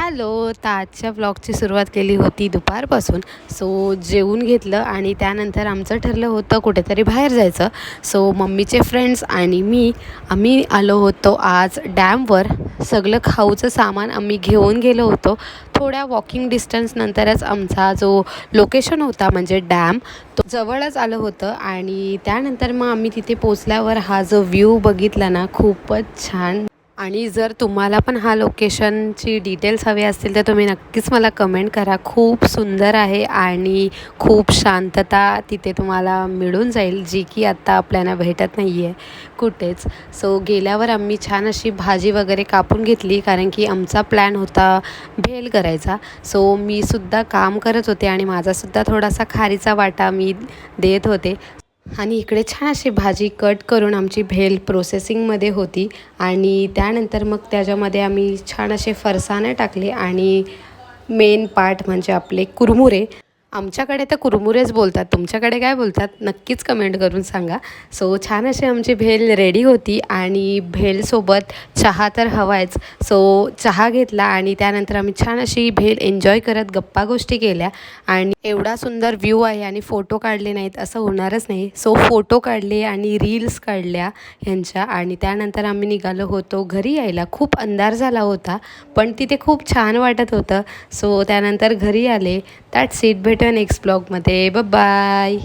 Hello. तर आजच्या ब्लॉगची सुरुवात केली होती दुपारपासून. सो जेवून घेतलं आणि त्यानंतर आमचं ठरलं होतं कुठेतरी बाहेर जायचं. सो मम्मीचे फ्रेंड्स आणि आम्ही आलो होतो आज डॅमवर. सगळं खाऊचं सामान आम्ही घेऊन गेलो होतो. थोड्या वॉकिंग डिस्टन्सनंतरच आमचा जो लोकेशन होता म्हणजे डॅम तो जवळच आलं होतं. आणि त्यानंतर मग आम्ही तिथे पोचल्यावर हा जो व्ह्यू बघितला ना, खूपच छान. आणि जर तुम्हाला पण हा लोकेशनची डिटेल्स हवे असतील तर तुम्ही नक्कीच मला कमेंट करा. खूप सुंदर आहे आणि खूप शांतता तिथे तुम्हाला मिळून जाईल, जी की आत्ता आपल्याला भेटत नाही आहे कुठेच. सो गेल्यावर आम्ही छान अशी भाजी वगैरे कापून घेतली, कारण की आमचा प्लॅन होता भेल करायचा. सो मीसुद्धा काम करत होते आणि माझासुद्धा थोडासा खारीचा वाटा मी देत होते. आणि इकडे छान अशी भाजी कट करून आमची भेल प्रोसेसिंगमध्ये होती. आणि त्यानंतर मग त्याच्यामध्ये आम्ही छान असे फरसाणे टाकले आणि मेन पार्ट म्हणजे आपले कुरमुरे. आमच्याकडे तर कुरमुरेच बोलतात, तुमच्याकडे काय बोलतात नक्कीच कमेंट करून सांगा. सो छान अशी आमची भेल रेडी होती आणि भेलसोबत चहा तर हवायच. सो चहा घेतला आणि त्यानंतर आम्ही छान अशी भेल एन्जॉय करत गप्पा गोष्टी केल्या. आणि एवढा सुंदर व्ह्यू आहे आणि फोटो काढले नाहीत असं होणारच नाही. सो फोटो काढले आणि रील्स काढल्या ह्यांच्या. आणि त्यानंतर आम्ही निघालो होतो घरी यायला. खूप अंधार झाला होता पण तिथे खूप छान वाटत होतं. सो त्यानंतर घरी आले. That's it. भेटूया नेक्स्ट ब्लॉगमध्ये. बाय.